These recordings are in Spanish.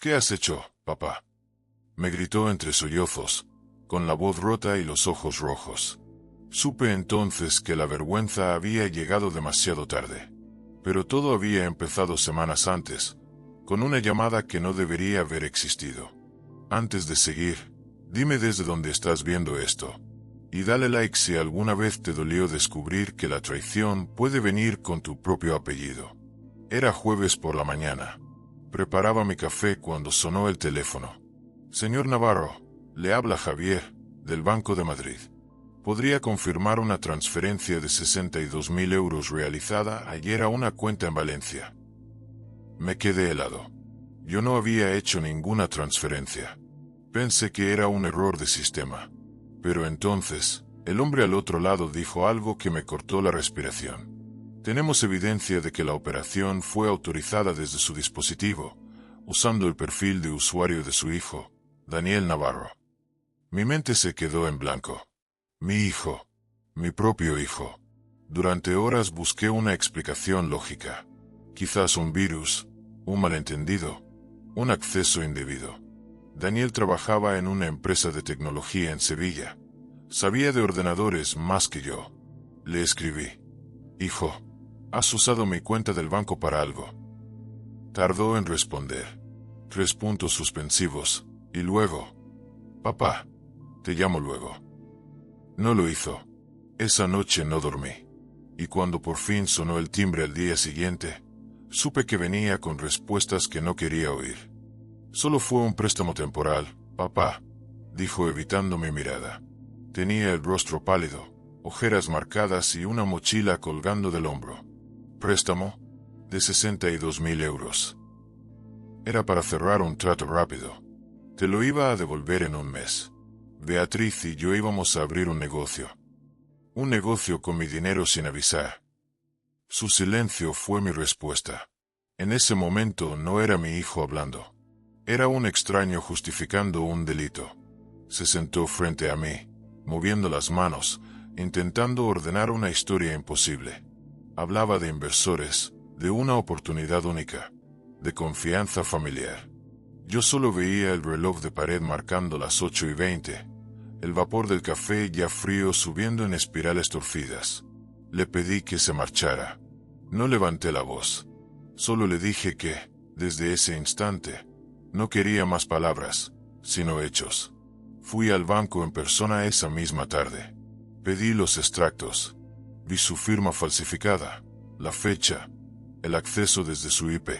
¿Qué has hecho, papá? Me gritó entre sollozos, con la voz rota y los ojos rojos. Supe entonces que la vergüenza había llegado demasiado tarde. Pero todo había empezado semanas antes, con una llamada que no debería haber existido. Antes de seguir, dime desde dónde estás viendo esto. Y dale like si alguna vez te dolió descubrir que la traición puede venir con tu propio apellido. Era jueves por la mañana. Preparaba mi café cuando sonó el teléfono. Señor Navarro, le habla Javier, del Banco de Madrid. ¿Podría confirmar una transferencia de 62.000 euros realizada ayer a una cuenta en Valencia? Me quedé helado. Yo no había hecho ninguna transferencia. Pensé que era un error de sistema. Pero entonces, el hombre al otro lado dijo algo que me cortó la respiración. Tenemos evidencia de que la operación fue autorizada desde su dispositivo, usando el perfil de usuario de su hijo, Daniel Navarro. Mi mente se quedó en blanco. Mi hijo. Mi propio hijo. Durante horas busqué una explicación lógica. Quizás un virus, un malentendido, un acceso indebido. Daniel trabajaba en una empresa de tecnología en Sevilla. Sabía de ordenadores más que yo. Le escribí. Hijo, has usado mi cuenta del banco para algo. Tardó en responder. 3 puntos suspensivos, y luego. Papá, te llamo luego. No lo hizo. Esa noche no dormí. Y cuando por fin sonó el timbre al día siguiente, supe que venía con respuestas que no quería oír. Solo fue un préstamo temporal, papá, dijo evitando mi mirada. Tenía el rostro pálido, ojeras marcadas y una mochila colgando del hombro. ¿Préstamo? De 62.000 euros. Era para cerrar un trato rápido. Te lo iba a devolver en un mes. Beatriz y yo íbamos a abrir un negocio. Un negocio con mi dinero sin avisar. Su silencio fue mi respuesta. En ese momento no era mi hijo hablando. Era un extraño justificando un delito. Se sentó frente a mí, moviendo las manos, intentando ordenar una historia imposible. Hablaba de inversores, de una oportunidad única, de confianza familiar. Yo solo veía el reloj de pared marcando las 8:20, el vapor del café ya frío subiendo en espirales torcidas. Le pedí que se marchara. No levanté la voz. Solo le dije que, desde ese instante, no quería más palabras, sino hechos. Fui al banco en persona esa misma tarde. Pedí los extractos. Vi su firma falsificada, la fecha, el acceso desde su IP,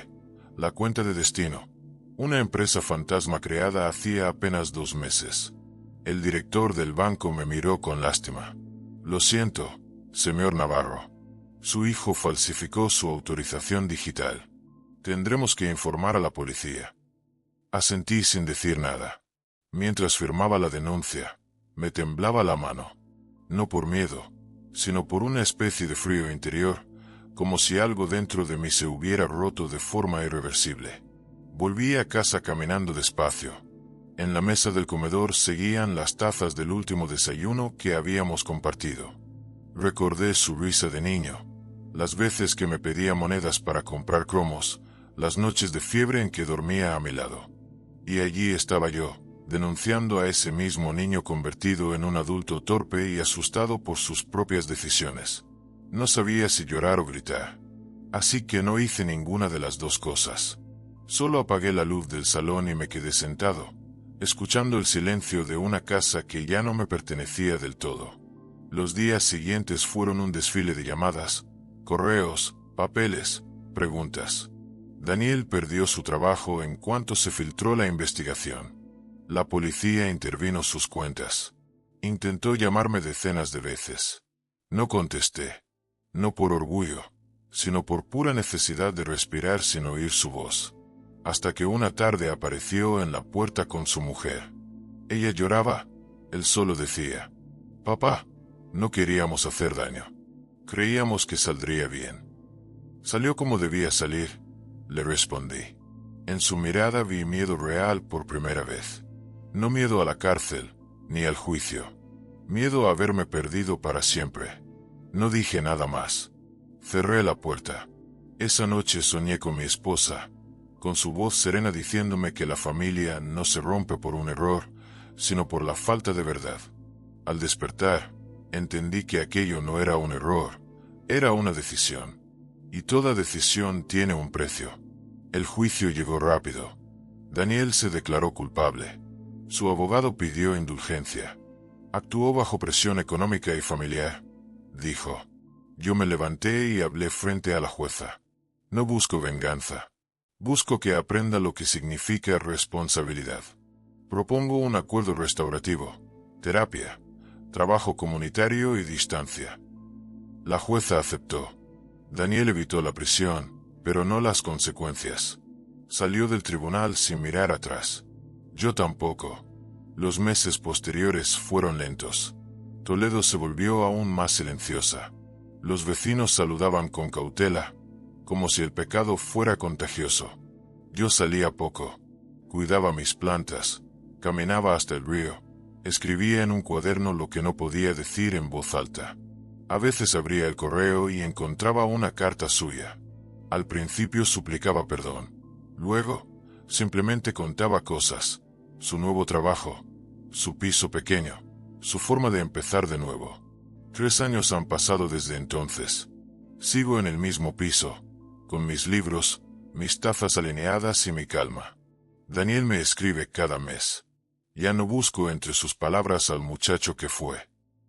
la cuenta de destino. Una empresa fantasma creada hacía apenas 2 meses. El director del banco me miró con lástima. Lo siento, señor Navarro. Su hijo falsificó su autorización digital. Tendremos que informar a la policía. Asentí sin decir nada. Mientras firmaba la denuncia, me temblaba la mano. No por miedo, sino por una especie de frío interior, como si algo dentro de mí se hubiera roto de forma irreversible. Volví a casa caminando despacio. En la mesa del comedor seguían las tazas del último desayuno que habíamos compartido. Recordé su risa de niño, las veces que me pedía monedas para comprar cromos, las noches de fiebre en que dormía a mi lado. Y allí estaba yo, denunciando a ese mismo niño convertido en un adulto torpe y asustado por sus propias decisiones. No sabía si llorar o gritar. Así que no hice ninguna de las dos cosas. Solo apagué la luz del salón y me quedé sentado, escuchando el silencio de una casa que ya no me pertenecía del todo. Los días siguientes fueron un desfile de llamadas, correos, papeles, preguntas. Daniel perdió su trabajo en cuanto se filtró la investigación. La policía intervino sus cuentas. Intentó llamarme decenas de veces. No contesté. No por orgullo, sino por pura necesidad de respirar sin oír su voz. Hasta que una tarde apareció en la puerta con su mujer. Ella lloraba. Él solo decía: «Papá, no queríamos hacer daño. Creíamos que saldría bien». «Salió como debía salir», le respondí. En su mirada vi miedo real por primera vez. No miedo a la cárcel, ni al juicio. Miedo a haberme perdido para siempre. No dije nada más. Cerré la puerta. Esa noche soñé con mi esposa, con su voz serena diciéndome que la familia no se rompe por un error, sino por la falta de verdad. Al despertar, entendí que aquello no era un error, era una decisión. Y toda decisión tiene un precio. El juicio llegó rápido. Daniel se declaró culpable. Su abogado pidió indulgencia. Actuó bajo presión económica y familiar. Dijo. Yo me levanté y hablé frente a la jueza. No busco venganza. Busco que aprenda lo que significa responsabilidad. Propongo un acuerdo restaurativo, terapia, trabajo comunitario y distancia. La jueza aceptó. Daniel evitó la prisión, pero no las consecuencias. Salió del tribunal sin mirar atrás. Yo tampoco. Los meses posteriores fueron lentos. Toledo se volvió aún más silenciosa. Los vecinos saludaban con cautela, como si el pecado fuera contagioso. Yo salía poco. Cuidaba mis plantas, caminaba hasta el río, escribía en un cuaderno lo que no podía decir en voz alta. A veces abría el correo y encontraba una carta suya. Al principio suplicaba perdón. Luego, simplemente contaba cosas. Su nuevo trabajo, su piso pequeño, su forma de empezar de nuevo. 3 años han pasado desde entonces. Sigo en el mismo piso, con mis libros, mis tazas alineadas y mi calma. Daniel me escribe cada mes. Ya no busco entre sus palabras al muchacho que fue.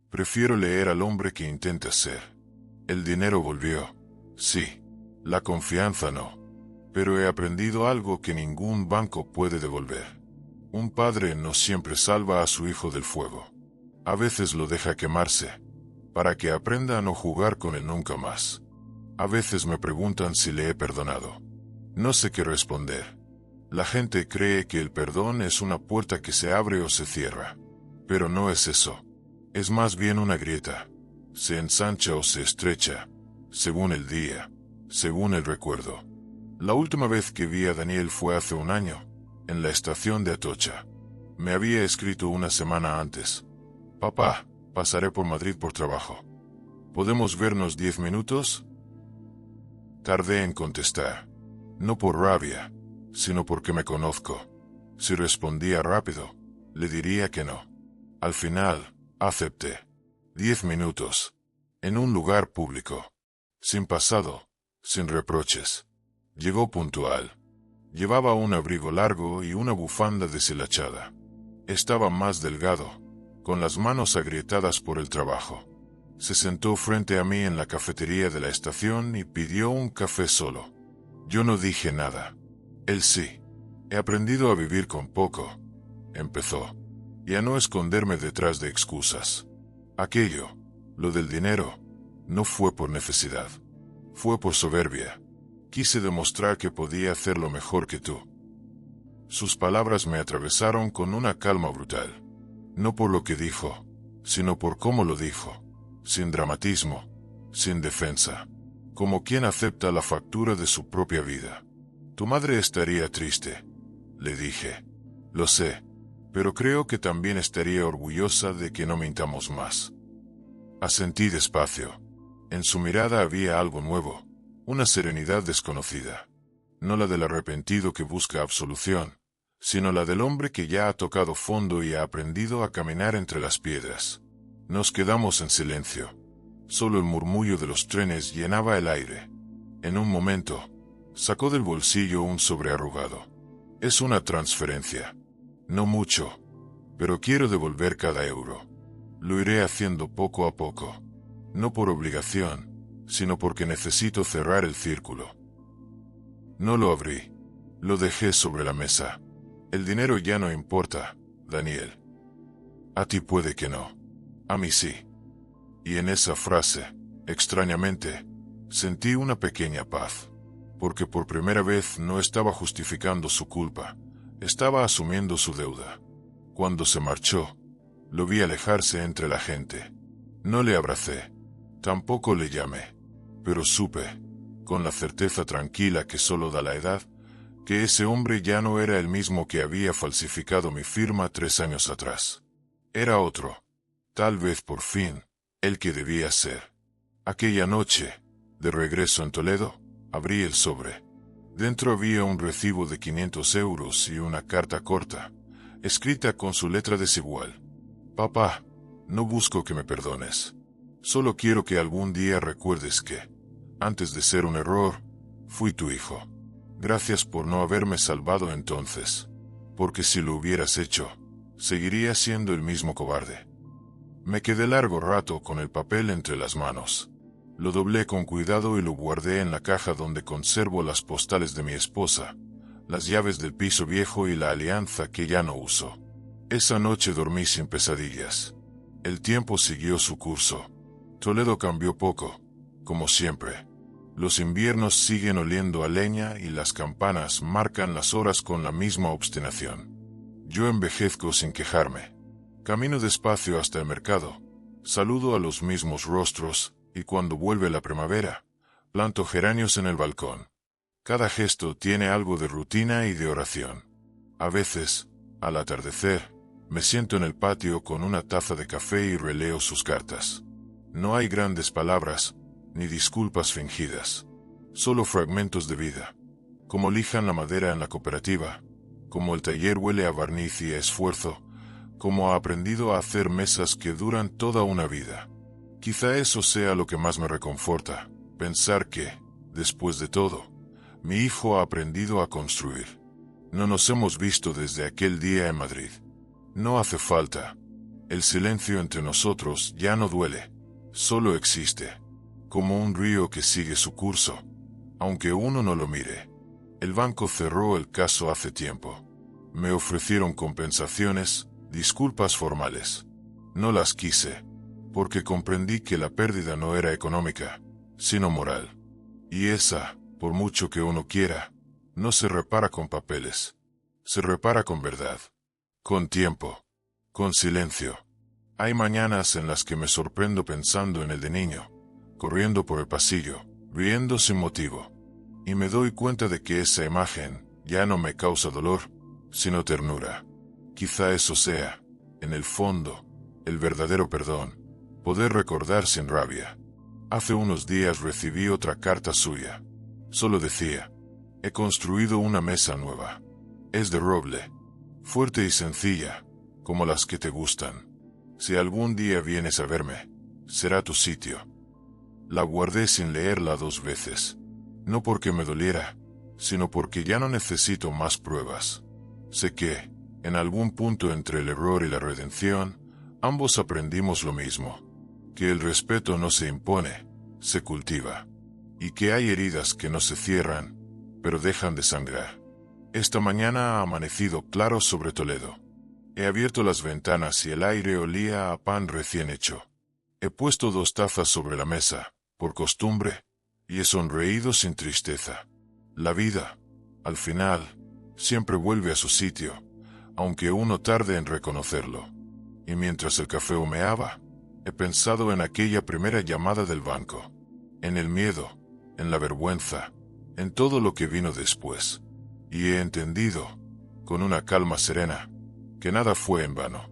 Prefiero leer al hombre que intenta ser. El dinero volvió. Sí. La confianza no. Pero he aprendido algo que ningún banco puede devolver. Un padre no siempre salva a su hijo del fuego. A veces lo deja quemarse, para que aprenda a no jugar con él nunca más. A veces me preguntan si le he perdonado. No sé qué responder. La gente cree que el perdón es una puerta que se abre o se cierra. Pero no es eso. Es más bien una grieta. Se ensancha o se estrecha, según el día, según el recuerdo. La última vez que vi a Daniel fue hace un año, en la estación de Atocha. Me había escrito una semana antes. Papá, pasaré por Madrid por trabajo. ¿Podemos vernos 10 minutos? Tardé en contestar. No por rabia, sino porque me conozco. Si respondía rápido, le diría que no. Al final, acepté. 10 minutos. En un lugar público. Sin pasado, sin reproches. Llegó puntual. Llevaba un abrigo largo y una bufanda deshilachada. Estaba más delgado, con las manos agrietadas por el trabajo. Se sentó frente a mí en la cafetería de la estación y pidió un café solo. Yo no dije nada. Él sí. He aprendido a vivir con poco. Empezó. Y a no esconderme detrás de excusas. Aquello, lo del dinero, no fue por necesidad. Fue por soberbia. Quise demostrar que podía hacerlo mejor que tú. Sus palabras me atravesaron con una calma brutal. No por lo que dijo, sino por cómo lo dijo. Sin dramatismo, sin defensa. Como quien acepta la factura de su propia vida. Tu madre estaría triste, le dije. Lo sé, pero creo que también estaría orgullosa de que no mintamos más. Asentí despacio. En su mirada había algo nuevo. Una serenidad desconocida. No la del arrepentido que busca absolución, sino la del hombre que ya ha tocado fondo y ha aprendido a caminar entre las piedras. Nos quedamos en silencio. Solo el murmullo de los trenes llenaba el aire. En un momento, sacó del bolsillo un sobre arrugado. Es una transferencia. No mucho, pero quiero devolver cada euro. Lo iré haciendo poco a poco. No por obligación, sino porque necesito cerrar el círculo. No lo abrí. Lo dejé sobre la mesa. El dinero ya no importa, Daniel. A ti puede que no. A mí sí. Y en esa frase, extrañamente, sentí una pequeña paz. Porque por primera vez no estaba justificando su culpa. Estaba asumiendo su deuda. Cuando se marchó, lo vi alejarse entre la gente. No le abracé. Tampoco le llamé. Pero supe, con la certeza tranquila que solo da la edad, que ese hombre ya no era el mismo que había falsificado mi firma 3 años atrás. Era otro. Tal vez por fin, el que debía ser. Aquella noche, de regreso en Toledo, abrí el sobre. Dentro había un recibo de 500 euros y una carta corta, escrita con su letra desigual. Papá, no busco que me perdones. Solo quiero que algún día recuerdes que, antes de ser un error, fui tu hijo. Gracias por no haberme salvado entonces, porque si lo hubieras hecho, seguiría siendo el mismo cobarde. Me quedé largo rato con el papel entre las manos. Lo doblé con cuidado y lo guardé en la caja donde conservo las postales de mi esposa, las llaves del piso viejo y la alianza que ya no uso. Esa noche dormí sin pesadillas. El tiempo siguió su curso. Toledo cambió poco, como siempre. Los inviernos siguen oliendo a leña y las campanas marcan las horas con la misma obstinación. Yo envejezco sin quejarme. Camino despacio hasta el mercado, saludo a los mismos rostros, y cuando vuelve la primavera, planto geranios en el balcón. Cada gesto tiene algo de rutina y de oración. A veces, al atardecer, me siento en el patio con una taza de café y releo sus cartas. No hay grandes palabras, ni disculpas fingidas. Solo fragmentos de vida. Como lijan la madera en la cooperativa, como el taller huele a barniz y a esfuerzo, como ha aprendido a hacer mesas que duran toda una vida. Quizá eso sea lo que más me reconforta, pensar que, después de todo, mi hijo ha aprendido a construir. No nos hemos visto desde aquel día en Madrid. No hace falta. El silencio entre nosotros ya no duele, solo existe, como un río que sigue su curso, aunque uno no lo mire. El banco cerró el caso hace tiempo. Me ofrecieron compensaciones, disculpas formales. No las quise, porque comprendí que la pérdida no era económica, sino moral. Y esa, por mucho que uno quiera, no se repara con papeles. Se repara con verdad, con tiempo, con silencio. Hay mañanas en las que me sorprendo pensando en el de niño, corriendo por el pasillo, riendo sin motivo, y me doy cuenta de que esa imagen ya no me causa dolor, sino ternura. Quizá eso sea, en el fondo, el verdadero perdón, poder recordar sin rabia. Hace unos días recibí otra carta suya. Solo decía: he construido una mesa nueva. Es de roble, fuerte y sencilla, como las que te gustan. Si algún día vienes a verme, será tu sitio. La guardé sin leerla 2 veces. No porque me doliera, sino porque ya no necesito más pruebas. Sé que, en algún punto entre el error y la redención, ambos aprendimos lo mismo: que el respeto no se impone, se cultiva, y que hay heridas que no se cierran, pero dejan de sangrar. Esta mañana ha amanecido claro sobre Toledo. He abierto las ventanas y el aire olía a pan recién hecho. He puesto 2 tazas sobre la mesa, por costumbre, y he sonreído sin tristeza. La vida, al final, siempre vuelve a su sitio, aunque uno tarde en reconocerlo. Y mientras el café humeaba, he pensado en aquella primera llamada del banco, en el miedo, en la vergüenza, en todo lo que vino después. Y he entendido, con una calma serena, que nada fue en vano,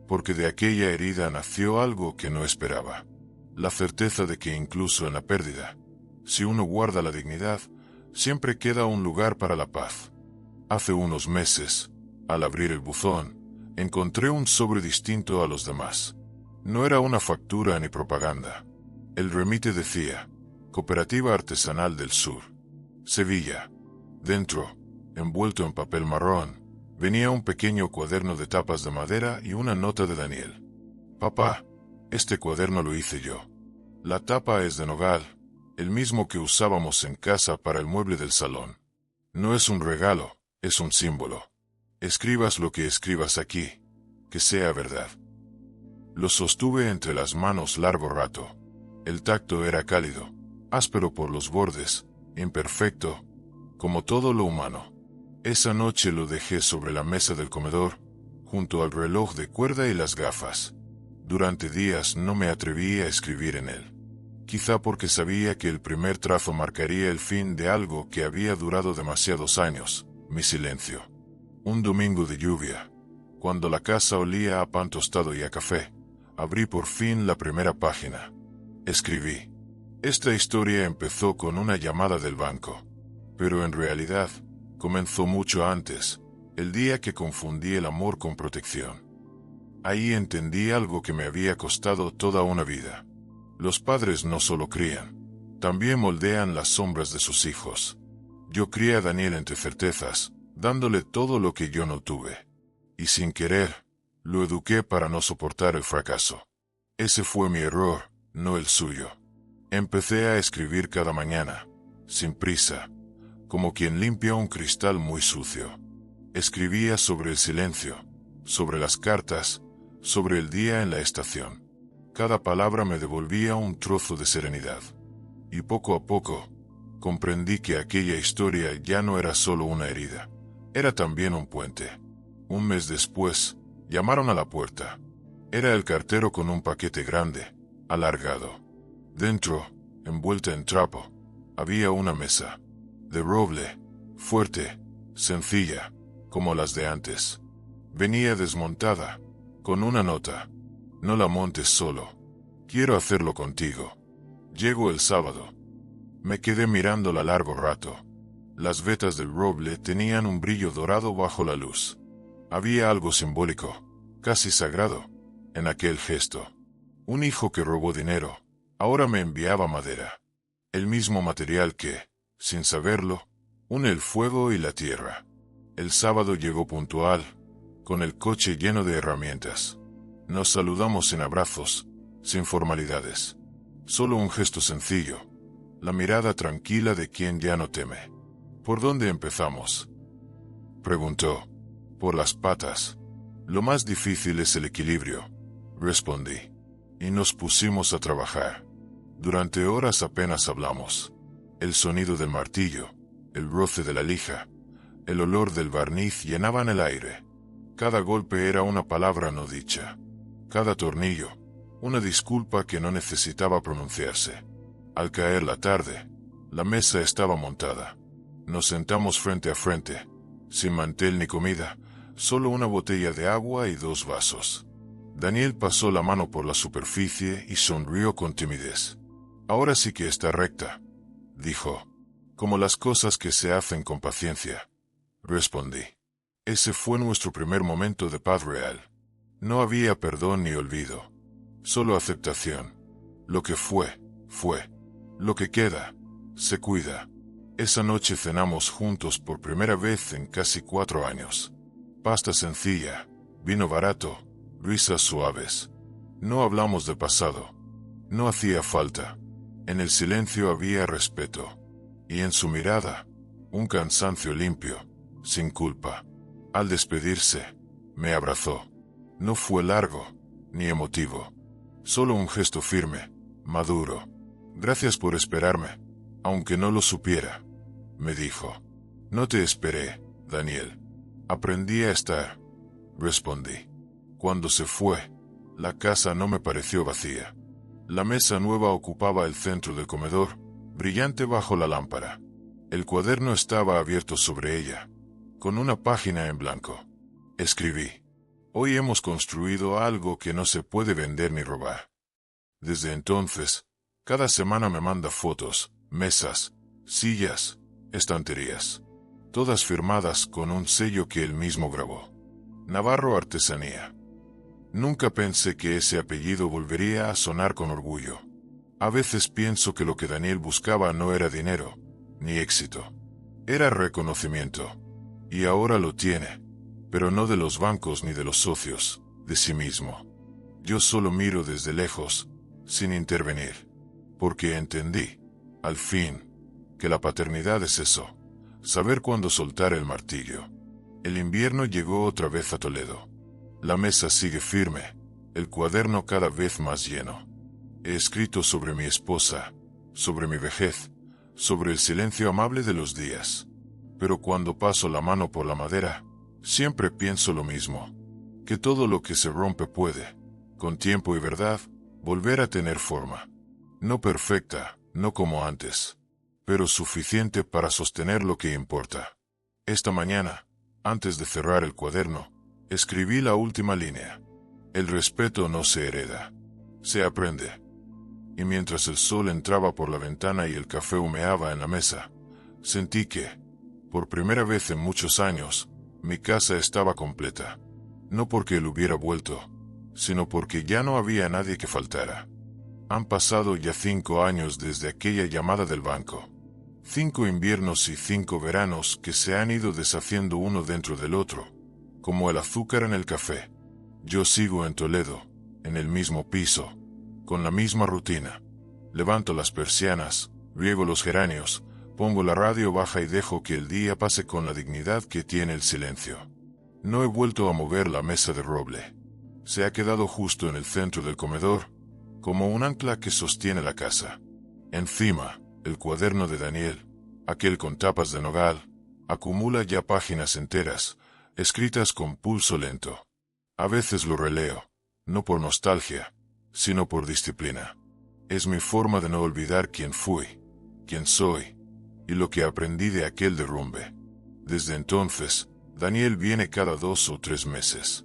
porque de aquella herida nació algo que no esperaba. La certeza de que incluso en la pérdida, si uno guarda la dignidad, siempre queda un lugar para la paz. Hace unos meses, al abrir el buzón, encontré un sobre distinto a los demás. No era una factura ni propaganda. El remite decía: Cooperativa Artesanal del Sur, Sevilla. Dentro, envuelto en papel marrón, venía un pequeño cuaderno de tapas de madera y una nota de Daniel. Papá, este cuaderno lo hice yo. La tapa es de nogal, el mismo que usábamos en casa para el mueble del salón. No es un regalo, es un símbolo. Escribas lo que escribas aquí, que sea verdad. Lo sostuve entre las manos largo rato. El tacto era cálido, áspero por los bordes, imperfecto, como todo lo humano. Esa noche lo dejé sobre la mesa del comedor, junto al reloj de cuerda y las gafas. Durante días no me atreví a escribir en él. Quizá porque sabía que el primer trazo marcaría el fin de algo que había durado demasiados años, mi silencio. Un domingo de lluvia, cuando la casa olía a pan tostado y a café, abrí por fin la primera página. Escribí. Esta historia empezó con una llamada del banco. Pero en realidad, comenzó mucho antes, el día que confundí el amor con protección. Ahí entendí algo que me había costado toda una vida. Los padres no solo crían, también moldean las sombras de sus hijos. Yo crié a Daniel entre certezas, dándole todo lo que yo no tuve. Y sin querer, lo eduqué para no soportar el fracaso. Ese fue mi error, no el suyo. Empecé a escribir cada mañana, sin prisa, como quien limpia un cristal muy sucio. Escribía sobre el silencio, sobre las cartas, sobre el día en la estación. Cada palabra me devolvía un trozo de serenidad. Y poco a poco, comprendí que aquella historia ya no era solo una herida, era también un puente. Un mes después, llamaron a la puerta. Era el cartero con un paquete grande, alargado. Dentro, envuelta en trapo, había una mesa, de roble, fuerte, sencilla, como las de antes. Venía desmontada, con una nota: no la montes solo. Quiero hacerlo contigo. Llego el sábado. Me quedé mirándola largo rato. Las vetas del roble tenían un brillo dorado bajo la luz. Había algo simbólico, casi sagrado, en aquel gesto. Un hijo que robó dinero, ahora me enviaba madera. El mismo material que, sin saberlo, une el fuego y la tierra. El sábado llegó puntual, con el coche lleno de herramientas. Nos saludamos sin abrazos, sin formalidades. Solo un gesto sencillo, la mirada tranquila de quien ya no teme. ¿Por dónde empezamos?, preguntó. Por las patas. Lo más difícil es el equilibrio, respondí. Y nos pusimos a trabajar. Durante horas apenas hablamos. El sonido del martillo, el roce de la lija, el olor del barniz llenaban el aire. Cada golpe era una palabra no dicha. Cada tornillo, una disculpa que no necesitaba pronunciarse. Al caer la tarde, la mesa estaba montada. Nos sentamos frente a frente, sin mantel ni comida, solo una botella de agua y 2 vasos. Daniel pasó la mano por la superficie y sonrió con timidez. Ahora sí que está recta, dijo. Como las cosas que se hacen con paciencia, respondí. Ese fue nuestro primer momento de paz real. No había perdón ni olvido, solo aceptación. Lo que fue, fue. Lo que queda, se cuida. Esa noche cenamos juntos por primera vez en casi 4 años. Pasta sencilla, vino barato, risas suaves. No hablamos de pasado. No hacía falta. En el silencio había respeto. Y en su mirada, un cansancio limpio, sin culpa. Al despedirse, me abrazó. No fue largo, ni emotivo. Solo un gesto firme, maduro. Gracias por esperarme, aunque no lo supiera, me dijo. No te esperé, Daniel. Aprendí a estar, respondí. Cuando se fue, la casa no me pareció vacía. La mesa nueva ocupaba el centro del comedor, brillante bajo la lámpara. El cuaderno estaba abierto sobre ella, con una página en blanco. Escribí. Hoy hemos construido algo que no se puede vender ni robar. Desde entonces, cada semana me manda fotos, mesas, sillas, estanterías, todas firmadas con un sello que él mismo grabó. Navarro Artesanía. Nunca pensé que ese apellido volvería a sonar con orgullo. A veces pienso que lo que Daniel buscaba no era dinero, ni éxito. Era reconocimiento. Y ahora lo tiene, pero no de los bancos ni de los socios, de sí mismo. Yo solo miro desde lejos, sin intervenir, porque entendí, al fin, que la paternidad es eso, saber cuándo soltar el martillo. El invierno llegó otra vez a Toledo. La mesa sigue firme, el cuaderno cada vez más lleno. He escrito sobre mi esposa, sobre mi vejez, sobre el silencio amable de los días. Pero cuando paso la mano por la madera, siempre pienso lo mismo, que todo lo que se rompe puede, con tiempo y verdad, volver a tener forma. No perfecta, no como antes, pero suficiente para sostener lo que importa. Esta mañana, antes de cerrar el cuaderno, escribí la última línea. El respeto no se hereda, se aprende. Y mientras el sol entraba por la ventana y el café humeaba en la mesa, Sentí que, por primera vez en muchos años, mi casa estaba completa. No porque él hubiera vuelto, sino porque ya no había nadie que faltara. Han pasado ya 5 años desde aquella llamada del banco. 5 inviernos y 5 veranos que se han ido deshaciendo uno dentro del otro, como el azúcar en el café. Yo sigo en Toledo, en el mismo piso, con la misma rutina. Levanto las persianas, riego los geranios, pongo la radio baja y dejo que el día pase con la dignidad que tiene el silencio. No he vuelto a mover la mesa de roble. Se ha quedado justo en el centro del comedor, como un ancla que sostiene la casa. Encima, el cuaderno de Daniel, aquel con tapas de nogal, acumula ya páginas enteras, escritas con pulso lento. A veces lo releo, no por nostalgia, sino por disciplina. Es mi forma de no olvidar quién fui, quién soy, y lo que aprendí de aquel derrumbe. Desde entonces, Daniel viene cada 2 o 3 meses.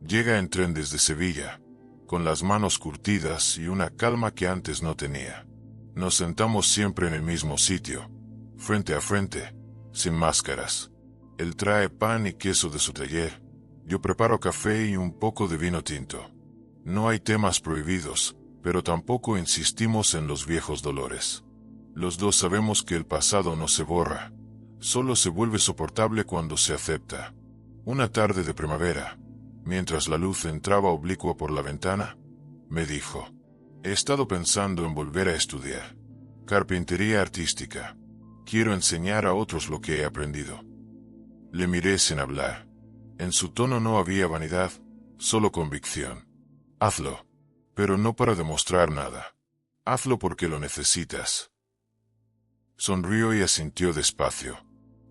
Llega en tren desde Sevilla, con las manos curtidas y una calma que antes no tenía. Nos sentamos siempre en el mismo sitio, frente a frente, sin máscaras. Él trae pan y queso de su taller, yo preparo café y un poco de vino tinto. No hay temas prohibidos, pero tampoco insistimos en los viejos dolores. Los dos sabemos que el pasado no se borra, solo se vuelve soportable cuando se acepta. Una tarde de primavera, mientras la luz entraba oblicua por la ventana, me dijo: he estado pensando en volver a estudiar carpintería artística. Quiero enseñar a otros lo que he aprendido. Le miré sin hablar. En su tono no había vanidad, solo convicción. Hazlo, pero no para demostrar nada. Hazlo porque lo necesitas. Sonrió y asintió despacio.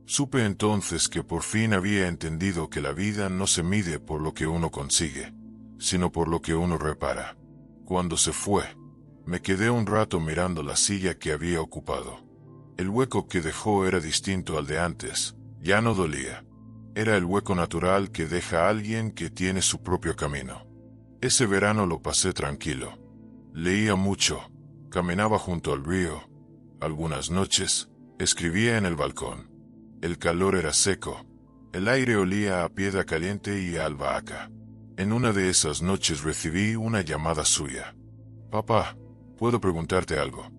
Supe entonces que por fin había entendido que la vida no se mide por lo que uno consigue, sino por lo que uno repara. Cuando se fue, me quedé un rato mirando la silla que había ocupado. El hueco que dejó era distinto al de antes, ya no dolía. Era el hueco natural que deja a alguien que tiene su propio camino. Ese verano lo pasé tranquilo. Leía mucho, caminaba junto al río. Algunas noches, escribía en el balcón. El calor era seco, el aire olía a piedra caliente y a albahaca. En una de esas noches recibí una llamada suya. Papá, ¿puedo preguntarte algo?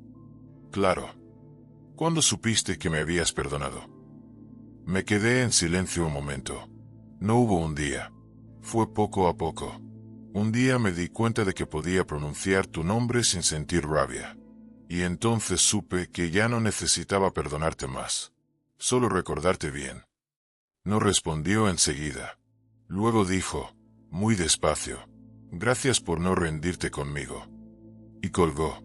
Claro. ¿Cuándo supiste que me habías perdonado? Me quedé en silencio un momento. No hubo un día. Fue poco a poco. Un día me di cuenta de que podía pronunciar tu nombre sin sentir rabia. Y entonces supe que ya no necesitaba perdonarte más. Solo recordarte bien. No respondió enseguida. Luego dijo, muy despacio: gracias por no rendirte conmigo. Y colgó.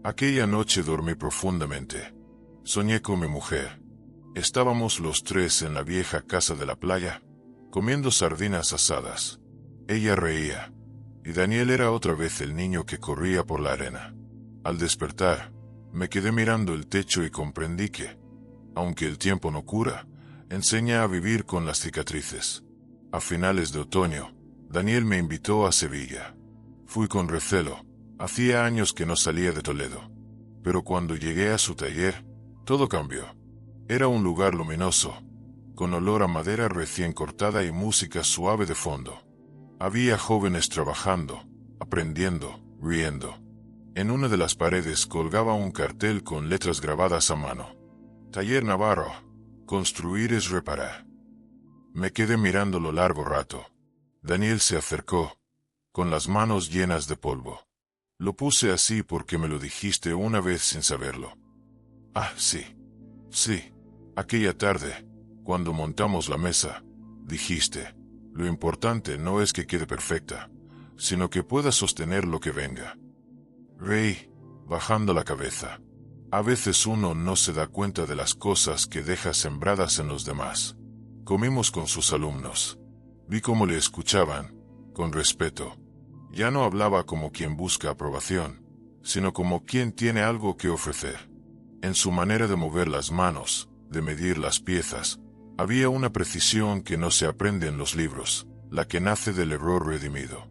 Aquella noche dormí profundamente. Soñé con mi mujer. Estábamos los 3 en la vieja casa de la playa, comiendo sardinas asadas. Ella reía, y Daniel era otra vez el niño que corría por la arena. Al despertar, me quedé mirando el techo y comprendí que, aunque el tiempo no cura, enseña a vivir con las cicatrices. A finales de otoño, Daniel me invitó a Sevilla. Fui con recelo, hacía años que no salía de Toledo. Pero cuando llegué a su taller, todo cambió. Era un lugar luminoso, con olor a madera recién cortada y música suave de fondo. Había jóvenes trabajando, aprendiendo, riendo. En una de las paredes colgaba un cartel con letras grabadas a mano. Taller Navarro, construir es reparar. Me quedé mirándolo largo rato. Daniel se acercó, con las manos llenas de polvo. Lo puse así porque me lo dijiste una vez sin saberlo. Ah, sí. Sí. Aquella tarde, cuando montamos la mesa, dijiste, lo importante no es que quede perfecta, sino que pueda sostener lo que venga. Reí, bajando la cabeza. A veces uno no se da cuenta de las cosas que deja sembradas en los demás. Comimos con sus alumnos. Vi cómo le escuchaban, con respeto. Ya no hablaba como quien busca aprobación, sino como quien tiene algo que ofrecer. En su manera de mover las manos, de medir las piezas, había una precisión que no se aprende en los libros, la que nace del error redimido.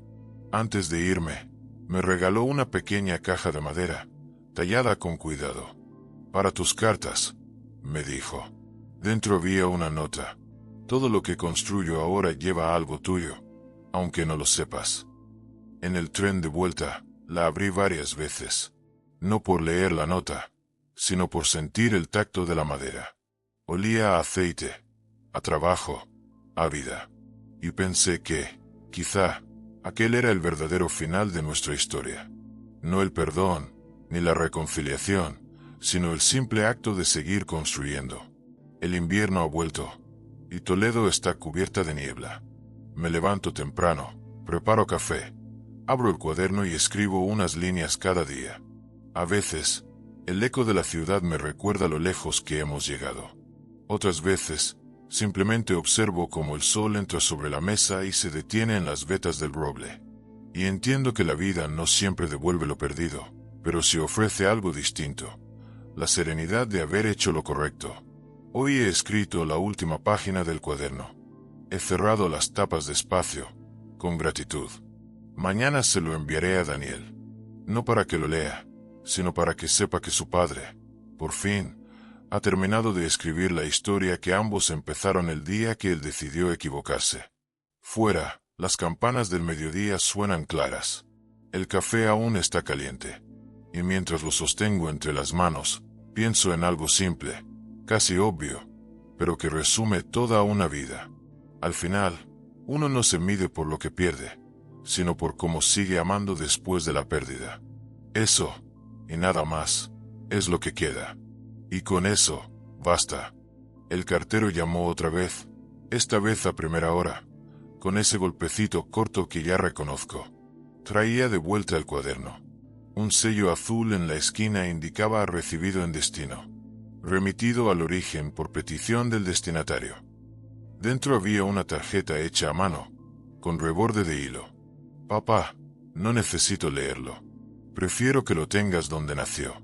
Antes de irme, me regaló una pequeña caja de madera, tallada con cuidado. Para tus cartas, me dijo. Dentro había una nota. Todo lo que construyo ahora lleva algo tuyo, aunque no lo sepas. En el tren de vuelta, la abrí varias veces. No por leer la nota, sino por sentir el tacto de la madera. Olía a aceite, a trabajo, a vida. Y pensé que, quizá, aquel era el verdadero final de nuestra historia. No el perdón, ni la reconciliación, sino el simple acto de seguir construyendo. El invierno ha vuelto, y Toledo está cubierta de niebla. Me levanto temprano, preparo café, abro el cuaderno y escribo unas líneas cada día. A veces, el eco de la ciudad me recuerda lo lejos que hemos llegado. Otras veces, simplemente observo cómo el sol entra sobre la mesa y se detiene en las vetas del roble. Y entiendo que la vida no siempre devuelve lo perdido, pero sí ofrece algo distinto. La serenidad de haber hecho lo correcto. Hoy he escrito la última página del cuaderno. He cerrado las tapas despacio, con gratitud. Mañana se lo enviaré a Daniel. No para que lo lea, sino para que sepa que su padre, por fin, ha terminado de escribir la historia que ambos empezaron el día que él decidió equivocarse. Fuera, las campanas del mediodía suenan claras. El café aún está caliente. Y mientras lo sostengo entre las manos, pienso en algo simple, casi obvio, pero que resume toda una vida. Al final, uno no se mide por lo que pierde, sino por cómo sigue amando después de la pérdida. Eso, y nada más, es lo que queda. Y con eso, basta. El cartero llamó otra vez, esta vez a primera hora, con ese golpecito corto que ya reconozco. Traía de vuelta el cuaderno. Un sello azul en la esquina indicaba recibido en destino. Remitido al origen por petición del destinatario. Dentro había una tarjeta hecha a mano, con reborde de hilo. Papá, no necesito leerlo. Prefiero que lo tengas donde nació.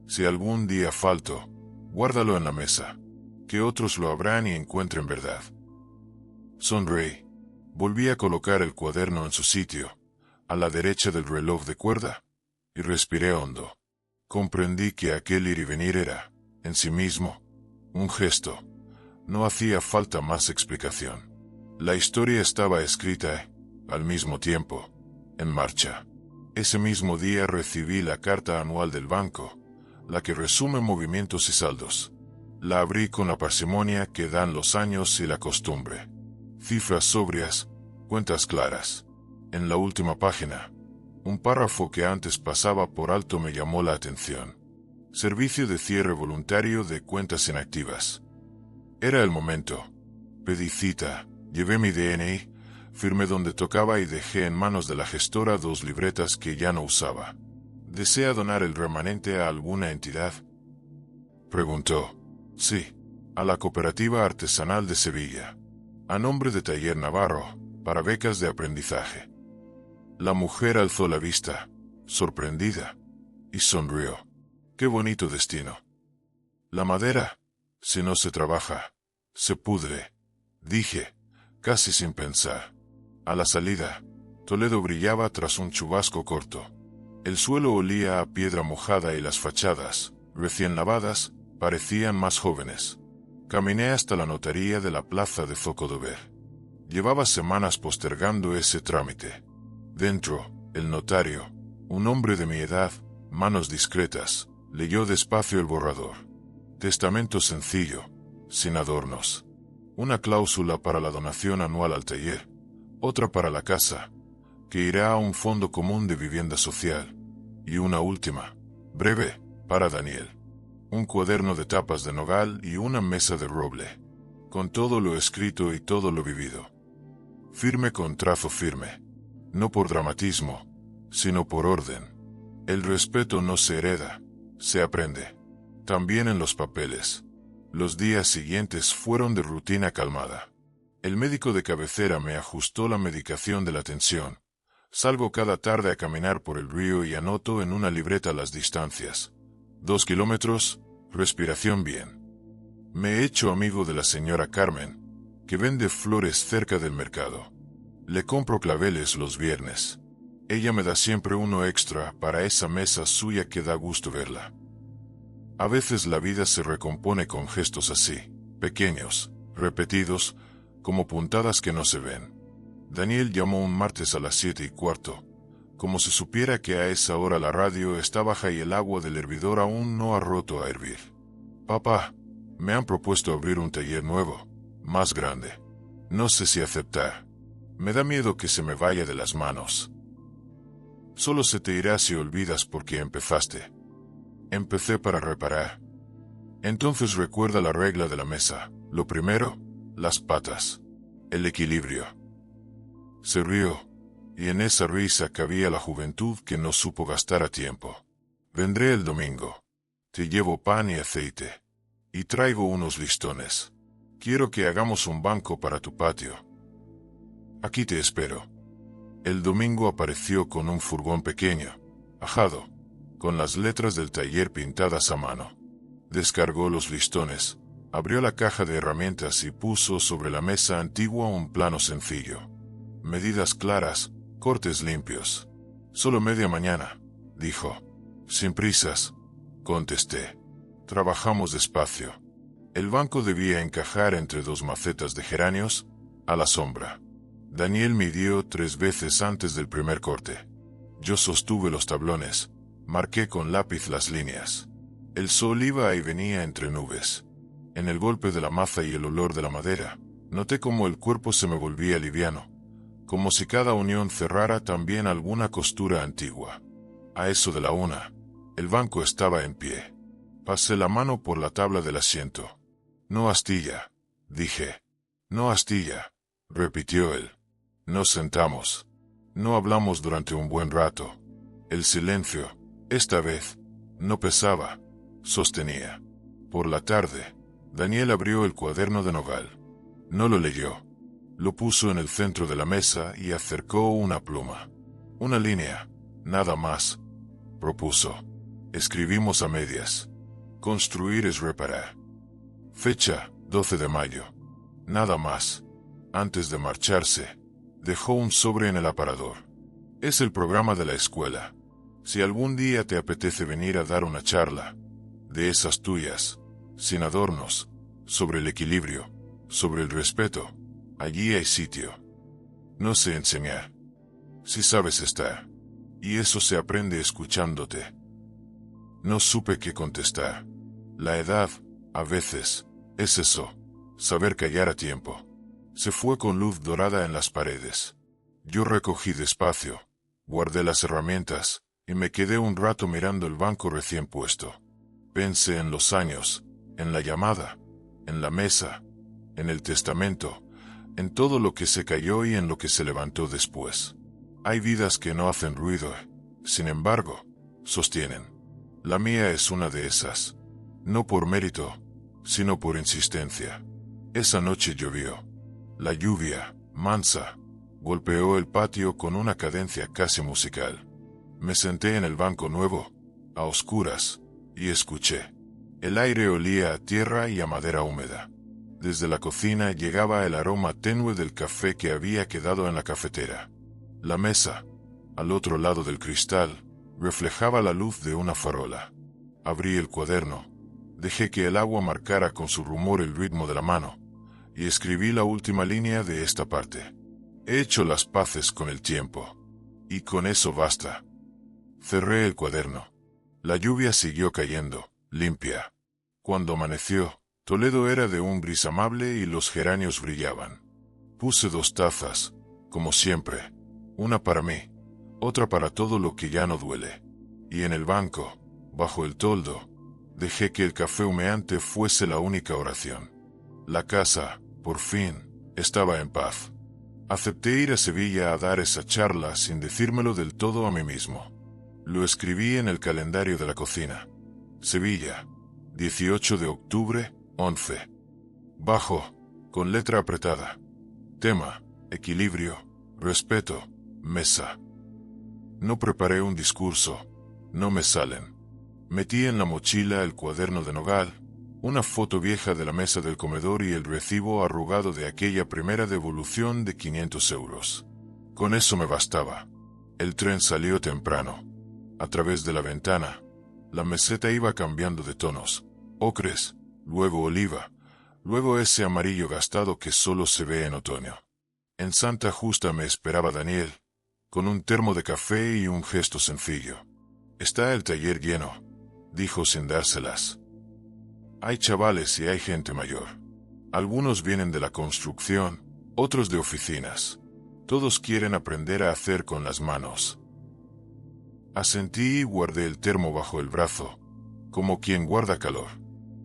Si algún día falto, guárdalo en la mesa, que otros lo abran y encuentren verdad. Sonreí. Volví a colocar el cuaderno en su sitio, a la derecha del reloj de cuerda, y respiré hondo. Comprendí que aquel ir y venir era, en sí mismo, un gesto. No hacía falta más explicación. La historia estaba escrita, al mismo tiempo, en marcha. Ese mismo día recibí la carta anual del banco, la que resume movimientos y saldos. La abrí con la parsimonia que dan los años y la costumbre. Cifras sobrias, cuentas claras. En la última página, un párrafo que antes pasaba por alto me llamó la atención. Servicio de cierre voluntario de cuentas inactivas. Era el momento. Pedí cita, llevé mi DNI, firmé donde tocaba y dejé en manos de la gestora 2 libretas que ya no usaba. ¿Desea donar el remanente a alguna entidad?, preguntó. Sí, a la Cooperativa Artesanal de Sevilla, a nombre de Taller Navarro, para becas de aprendizaje. La mujer alzó la vista, sorprendida, y sonrió. ¡Qué bonito destino! La madera, si no se trabaja, se pudre, dije, casi sin pensar. A la salida, Toledo brillaba tras un chubasco corto. El suelo olía a piedra mojada y las fachadas, recién lavadas, parecían más jóvenes. Caminé hasta la notaría de la plaza de Zocodover. Llevaba semanas postergando ese trámite. Dentro, el notario, un hombre de mi edad, manos discretas, leyó despacio el borrador. Testamento sencillo, sin adornos. Una cláusula para la donación anual al taller, otra para la casa, que irá a un fondo común de vivienda social, y una última, breve, para Daniel. Un cuaderno de tapas de nogal y una mesa de roble, con todo lo escrito y todo lo vivido. Firme con trazo firme, no por dramatismo, sino por orden. El respeto no se hereda, se aprende. También en los papeles. Los días siguientes fueron de rutina calmada. El médico de cabecera me ajustó la medicación de la tensión. Salgo cada tarde a caminar por el río y anoto en una libreta las distancias. 2 kilómetros, respiración bien. Me he hecho amigo de la señora Carmen, que vende flores cerca del mercado. Le compro claveles los viernes. Ella me da siempre uno extra para esa mesa suya que da gusto verla. A veces la vida se recompone con gestos así, pequeños, repetidos, como puntadas que no se ven. Daniel llamó un martes a las 7:15, como si supiera que a esa hora la radio está baja y el agua del hervidor aún no ha roto a hervir. Papá, me han propuesto abrir un taller nuevo, más grande. No sé si aceptar. Me da miedo que se me vaya de las manos. Solo se te irá si olvidas por qué empezaste. Empecé para reparar. Entonces recuerda la regla de la mesa. Lo primero, las patas. El equilibrio. Se rió, y en esa risa cabía la juventud que no supo gastar a tiempo. Vendré el domingo. Te llevo pan y aceite. Y traigo unos listones. Quiero que hagamos un banco para tu patio. Aquí te espero. El domingo apareció con un furgón pequeño, ajado, con las letras del taller pintadas a mano. Descargó los listones, abrió la caja de herramientas y puso sobre la mesa antigua un plano sencillo. Medidas claras, cortes limpios. Solo media mañana, dijo. Sin prisas, contesté. Trabajamos despacio. El banco debía encajar entre dos macetas de geranios, a la sombra. Daniel midió 3 veces antes del primer corte. Yo sostuve los tablones, marqué con lápiz las líneas. El sol iba y venía entre nubes. En el golpe de la maza y el olor de la madera, noté cómo el cuerpo se me volvía liviano, como si cada unión cerrara también alguna costura antigua. A eso de la 1, el banco estaba en pie. Pasé la mano por la tabla del asiento. No astilla, dije. No astilla, repitió él. Nos sentamos. No hablamos durante un buen rato. El silencio, esta vez, no pesaba, sostenía. Por la tarde, Daniel abrió el cuaderno de nogal. No lo leyó. Lo puso en el centro de la mesa y acercó una pluma. Una línea, nada más, propuso. Escribimos a medias. Construir es reparar. Fecha, 12 de mayo. Nada más. Antes de marcharse, dejó un sobre en el aparador. Es el programa de la escuela. Si algún día te apetece venir a dar una charla, de esas tuyas, sin adornos, sobre el equilibrio, sobre el respeto, allí hay sitio. No sé enseñar. Si sabes estar. Y eso se aprende escuchándote. No supe qué contestar. La edad, a veces, es eso, saber callar a tiempo. Se fue con luz dorada en las paredes. Yo recogí despacio, guardé las herramientas, y me quedé un rato mirando el banco recién puesto. Pensé en los años, en la llamada, en la mesa, en el testamento, en todo lo que se cayó y en lo que se levantó después. Hay vidas que no hacen ruido, sin embargo, sostienen. La mía es una de esas. No por mérito, sino por insistencia. Esa noche llovió. La lluvia, mansa, golpeó el patio con una cadencia casi musical. Me senté en el banco nuevo, a oscuras, y escuché. El aire olía a tierra y a madera húmeda. Desde la cocina llegaba el aroma tenue del café que había quedado en la cafetera. La mesa, al otro lado del cristal, reflejaba la luz de una farola. Abrí el cuaderno, dejé que el agua marcara con su rumor el ritmo de la mano, y escribí la última línea de esta parte. He hecho las paces con el tiempo, y con eso basta. Cerré el cuaderno. La lluvia siguió cayendo, limpia. Cuando amaneció, Toledo era de un gris amable y los geranios brillaban. Puse 2 tazas, como siempre, una para mí, otra para todo lo que ya no duele. Y en el banco, bajo el toldo, dejé que el café humeante fuese la única oración. La casa, por fin, estaba en paz. Acepté ir a Sevilla a dar esa charla sin decírmelo del todo a mí mismo. Lo escribí en el calendario de la cocina. Sevilla, 18 de octubre, 11. Bajo, con letra apretada. Tema, equilibrio, respeto, mesa. No preparé un discurso, no me salen. Metí en la mochila el cuaderno de nogal, una foto vieja de la mesa del comedor y el recibo arrugado de aquella primera devolución de 500 euros. Con eso me bastaba. El tren salió temprano. A través de la ventana, La meseta iba cambiando de tonos, ocres, luego oliva, luego ese amarillo gastado que solo se ve en otoño. En Santa Justa me esperaba Daniel, con un termo de café y un gesto sencillo. «Está el taller lleno», dijo sin dárselas. «Hay chavales y hay gente mayor. Algunos vienen de la construcción, otros de oficinas. Todos quieren aprender a hacer con las manos». Asentí y guardé el termo bajo el brazo, como quien guarda calor.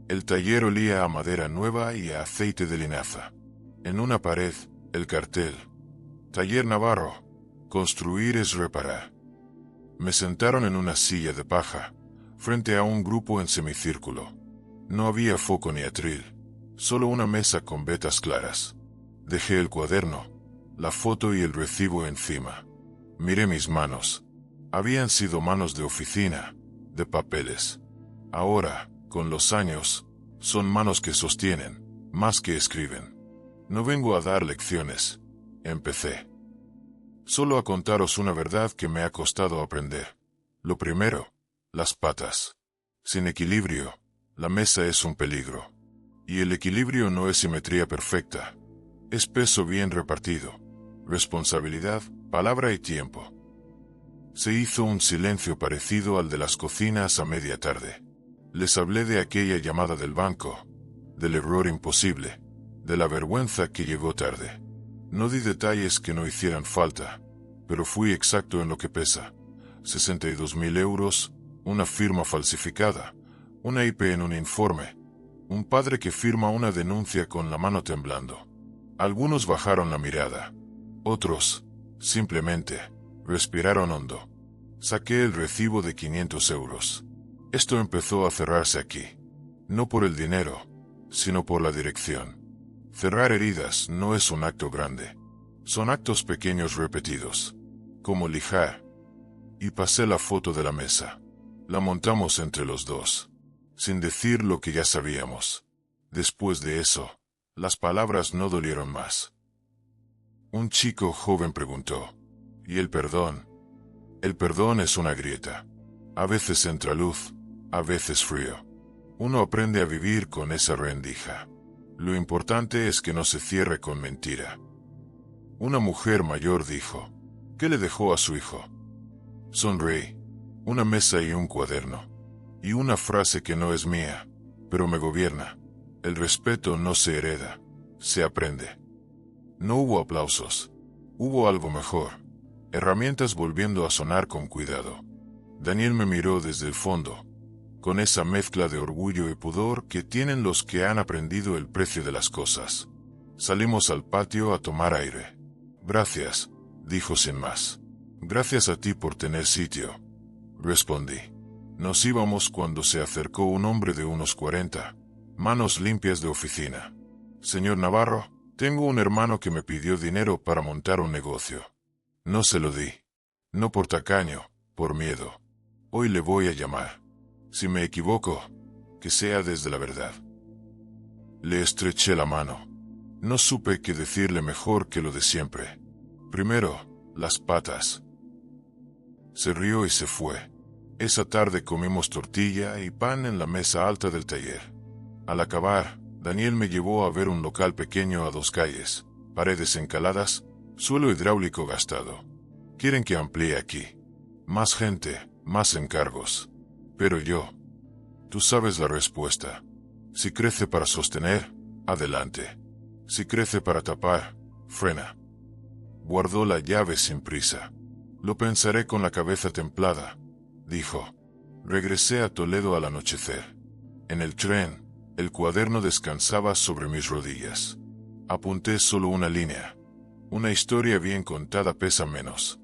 El taller olía a madera nueva y a aceite de linaza. En una pared, el cartel: «Taller Navarro, construir es reparar». Me sentaron en una silla de paja, frente a un grupo en semicírculo. No había foco ni atril, solo una mesa con vetas claras. Dejé el cuaderno, la foto y el recibo encima. Miré mis manos. Habían sido manos de oficina, de papeles. Ahora, con los años, son manos que sostienen, más que escriben. No vengo a dar lecciones. Empecé. Solo a contaros una verdad que me ha costado aprender. Lo primero, las patas. Sin equilibrio, la mesa es un peligro. Y el equilibrio no es simetría perfecta. Es peso bien repartido, responsabilidad, palabra y tiempo. Se hizo un silencio parecido al de las cocinas a media tarde. Les hablé de aquella llamada del banco, del error imposible, de la vergüenza que llegó tarde. No di detalles que no hicieran falta, pero fui exacto en lo que pesa. 62.000 euros, una firma falsificada, una IP en un informe, un padre que firma una denuncia con la mano temblando. Algunos bajaron la mirada. Otros, simplemente, respiraron hondo. Saqué el recibo de 500 euros. Esto empezó a cerrarse aquí. No por el dinero, sino por la dirección. Cerrar heridas no es un acto grande. Son actos pequeños repetidos. Como lijar. Y pasé la foto de la mesa. La montamos entre los dos, sin decir lo que ya sabíamos. Después de eso, las palabras no dolieron más. Un chico joven preguntó: ¿y el perdón? El perdón es una grieta. A veces entra luz, a veces frío. Uno aprende a vivir con esa rendija. Lo importante es que no se cierre con mentira. Una mujer mayor dijo: ¿qué le dejó a su hijo? Sonreí. Una mesa y un cuaderno. Y una frase que no es mía, pero me gobierna. El respeto no se hereda, se aprende. No hubo aplausos. Hubo algo mejor. Herramientas volviendo a sonar con cuidado. Daniel me miró desde el fondo, con esa mezcla de orgullo y pudor que tienen los que han aprendido el precio de las cosas. Salimos al patio a tomar aire. Gracias, dijo sin más. Gracias a ti por tener sitio, respondí. Nos íbamos cuando se acercó un hombre de unos 40, manos limpias de oficina. Señor Navarro, tengo un hermano que me pidió dinero para montar un negocio. No se lo di. No por tacaño, por miedo. Hoy le voy a llamar. Si me equivoco, que sea desde la verdad. Le estreché la mano. No supe qué decirle mejor que lo de siempre. Primero, las patas. Se rió y se fue. Esa tarde comimos tortilla y pan en la mesa alta del taller. Al acabar, Daniel me llevó a ver un local pequeño a 2 calles, paredes encaladas, suelo hidráulico gastado. Quieren que amplíe aquí. Más gente, más encargos. Pero yo. Tú sabes la respuesta. Si crece para sostener, adelante. Si crece para tapar, frena. Guardó la llave sin prisa. Lo pensaré con la cabeza templada, dijo. Regresé a Toledo al anochecer. En el tren, el cuaderno descansaba sobre mis rodillas. Apunté solo una línea. Una historia bien contada pesa menos.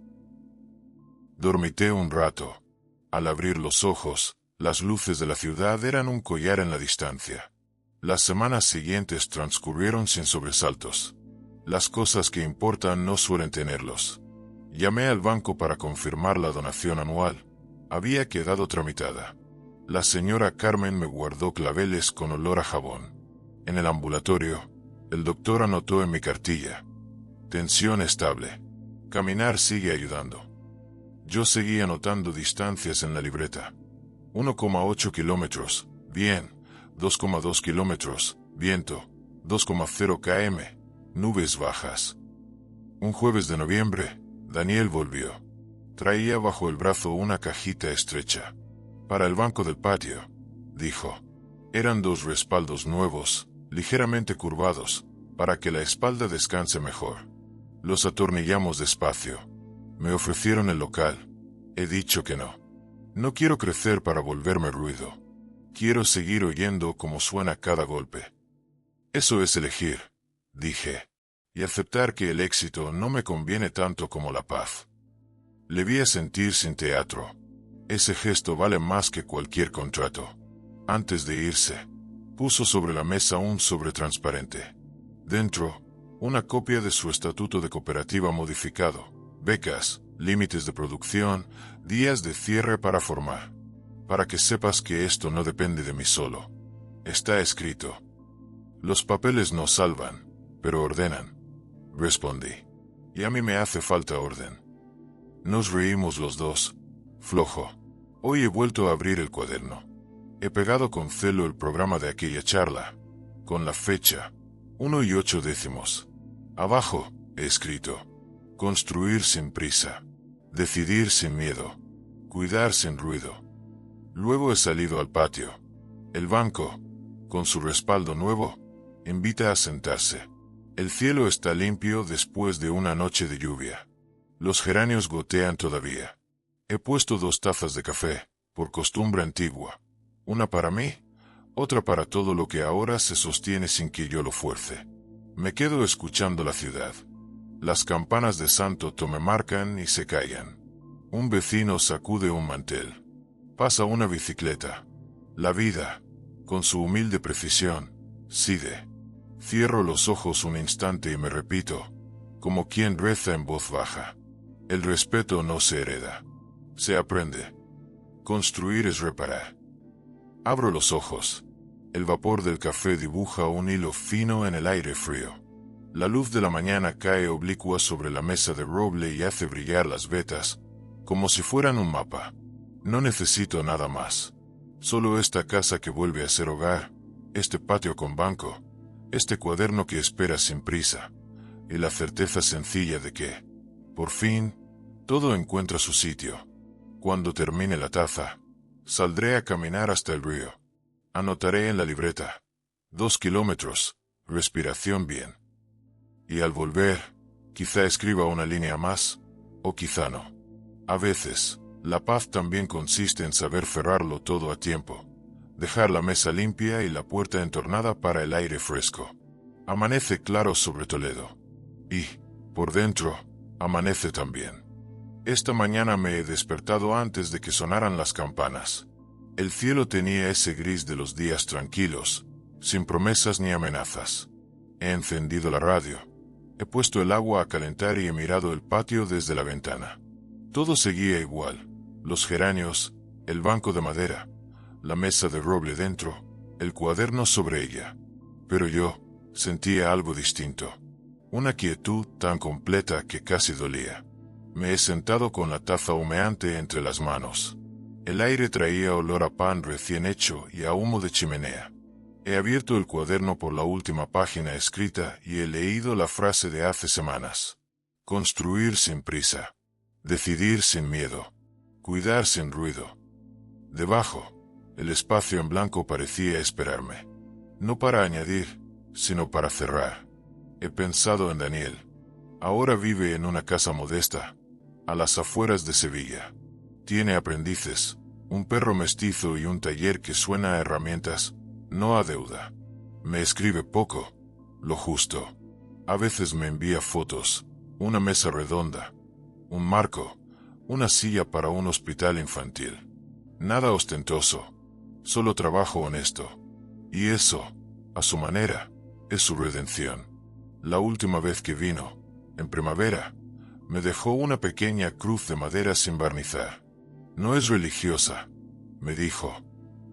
Dormité un rato. Al abrir los ojos, las luces de la ciudad eran un collar en la distancia. Las semanas siguientes transcurrieron sin sobresaltos. Las cosas que importan no suelen tenerlos. Llamé al banco para confirmar la donación anual. Había quedado tramitada. La señora Carmen me guardó claveles con olor a jabón. En el ambulatorio, el doctor anotó en mi cartilla: tensión estable. Caminar sigue ayudando. Yo seguí anotando distancias en la libreta. 1,8 kilómetros, bien. 2,2 kilómetros, viento. 2,0 km, nubes bajas. Un jueves de noviembre, Daniel volvió. Traía bajo el brazo una cajita estrecha. Para el banco del patio, dijo. Eran 2 respaldos nuevos, ligeramente curvados, para que la espalda descanse mejor. Los atornillamos despacio. Me ofrecieron el local. He dicho que no. No quiero crecer para volverme ruido. Quiero seguir oyendo cómo suena cada golpe. Eso es elegir, dije, y aceptar que el éxito no me conviene tanto como la paz. Le vi asentir sin teatro. Ese gesto vale más que cualquier contrato. Antes de irse, puso sobre la mesa un sobre transparente. Dentro, una copia de su estatuto de cooperativa modificado, becas, límites de producción, días de cierre para formar. Para que sepas que esto no depende de mí solo. Está escrito. Los papeles no salvan, pero ordenan, respondí. Y a mí me hace falta orden. Nos reímos los dos. Flojo. Hoy he vuelto a abrir el cuaderno. He pegado con celo el programa de aquella charla, con la fecha, 1 y 8 décimos. Abajo, he escrito. Construir sin prisa. Decidir sin miedo. Cuidar sin ruido. Luego he salido al patio. El banco, con su respaldo nuevo, invita a sentarse. El cielo está limpio después de una noche de lluvia. Los geranios gotean todavía. He puesto 2 tazas de café, por costumbre antigua. Una para mí, otra para todo lo que ahora se sostiene sin que yo lo fuerce. Me quedo escuchando la ciudad. Las campanas de Santo Tomé marcan y se callan. Un vecino sacude un mantel. Pasa una bicicleta. La vida, con su humilde precisión, sigue. Cierro los ojos un instante y me repito, como quien reza en voz baja. El respeto no se hereda. Se aprende. Construir es reparar. Abro los ojos. El vapor del café dibuja un hilo fino en el aire frío. La luz de la mañana cae oblicua sobre la mesa de roble y hace brillar las vetas, como si fueran un mapa. No necesito nada más. Solo esta casa que vuelve a ser hogar, este patio con banco, este cuaderno que espera sin prisa, y la certeza sencilla de que, por fin, todo encuentra su sitio. Cuando termine la taza, saldré a caminar hasta el río. Anotaré en la libreta. 2 kilómetros, respiración bien. Y al volver, quizá escriba una línea más, o quizá no. A veces, la paz también consiste en saber cerrarlo todo a tiempo, dejar la mesa limpia y la puerta entornada para el aire fresco. Amanece claro sobre Toledo. Y, por dentro, amanece también. Esta mañana me he despertado antes de que sonaran las campanas. El cielo tenía ese gris de los días tranquilos, sin promesas ni amenazas. He encendido la radio. He puesto el agua a calentar y he mirado el patio desde la ventana. Todo seguía igual. Los geranios, el banco de madera, la mesa de roble dentro, el cuaderno sobre ella. Pero yo sentía algo distinto. Una quietud tan completa que casi dolía. Me he sentado con la taza humeante entre las manos. El aire traía olor a pan recién hecho y a humo de chimenea. He abierto el cuaderno por la última página escrita y he leído la frase de hace semanas. Construir sin prisa. Decidir sin miedo. Cuidar sin ruido. Debajo, el espacio en blanco parecía esperarme. No para añadir, sino para cerrar. He pensado en Daniel. Ahora vive en una casa modesta, a las afueras de Sevilla. Tiene aprendices, un perro mestizo y un taller que suena a herramientas, no a deuda. Me escribe poco, lo justo. A veces me envía fotos, una mesa redonda, un marco, una silla para un hospital infantil. Nada ostentoso, solo trabajo honesto. Y eso, a su manera, es su redención. La última vez que vino, en primavera, me dejó una pequeña cruz de madera sin barnizar. No es religiosa, me dijo.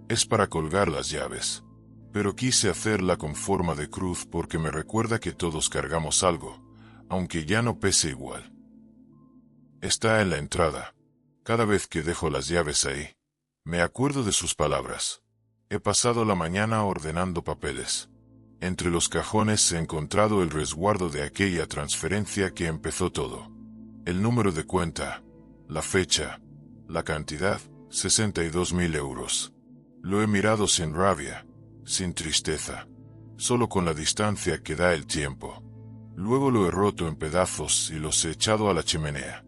Es para colgar las llaves. Pero quise hacerla con forma de cruz porque me recuerda que todos cargamos algo, aunque ya no pese igual. Está en la entrada. Cada vez que dejo las llaves ahí, Me acuerdo de sus palabras. He pasado la mañana ordenando papeles. Entre los cajones he encontrado el resguardo de aquella transferencia que empezó todo. El número de cuenta, la fecha, la cantidad, 62.000 euros. Lo he mirado sin rabia, sin tristeza, solo con la distancia que da el tiempo. Luego lo he roto en pedazos y los he echado a la chimenea.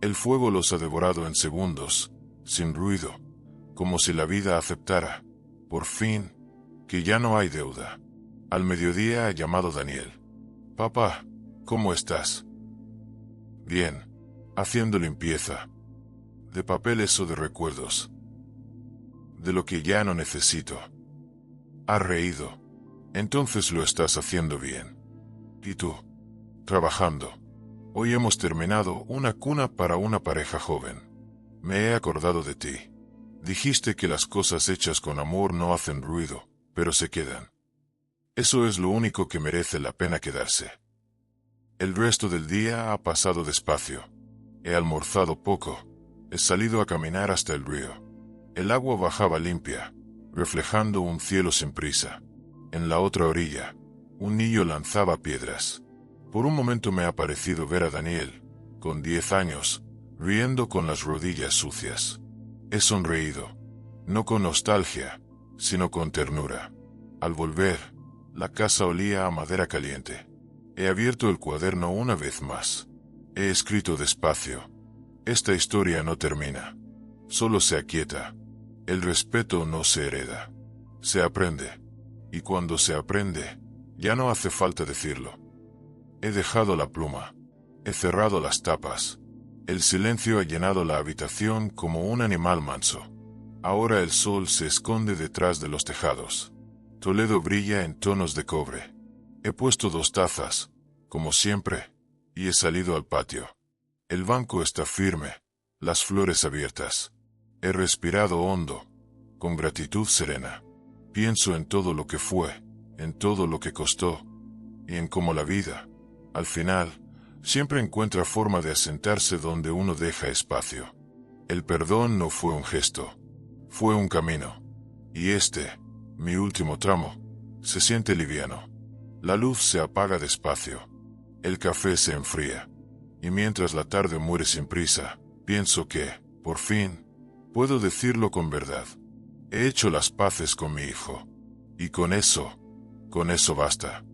El fuego los ha devorado en segundos, sin ruido, como si la vida aceptara, por fin, que ya no hay deuda. Al mediodía ha llamado Daniel. Papá, ¿cómo estás? Bien, haciendo limpieza. De papeles o de recuerdos. De lo que ya no necesito. Ha reído. Entonces lo estás haciendo bien. ¿Y tú? Trabajando. Hoy hemos terminado una cuna para una pareja joven. Me he acordado de ti. Dijiste que las cosas hechas con amor no hacen ruido, pero se quedan. Eso es lo único que merece la pena quedarse. El resto del día ha pasado despacio. He almorzado poco. He salido a caminar hasta el río. El agua bajaba limpia, reflejando un cielo sin prisa. En la otra orilla, un niño lanzaba piedras. Por un momento me ha parecido ver a Daniel, con 10 años, riendo con las rodillas sucias. He sonreído, no con nostalgia, sino con ternura. Al volver, la casa olía a madera caliente. He abierto el cuaderno una vez más. He escrito despacio. Esta historia no termina. Solo se aquieta. El respeto no se hereda. Se aprende. Y cuando se aprende, ya no hace falta decirlo. He dejado la pluma. He cerrado las tapas. El silencio ha llenado la habitación como un animal manso. Ahora el sol se esconde detrás de los tejados. Toledo brilla en tonos de cobre. He puesto 2 tazas, como siempre, y he salido al patio. El banco está firme, las flores abiertas. He respirado hondo, con gratitud serena. Pienso en todo lo que fue, en todo lo que costó, y en cómo la vida, al final, siempre encuentra forma de asentarse donde uno deja espacio. El perdón no fue un gesto, fue un camino. Y este, mi último tramo, se siente liviano. La luz se apaga despacio. El café se enfría. Y mientras la tarde muere sin prisa, pienso que, por fin, puedo decirlo con verdad. He hecho las paces con mi hijo. Y con eso basta.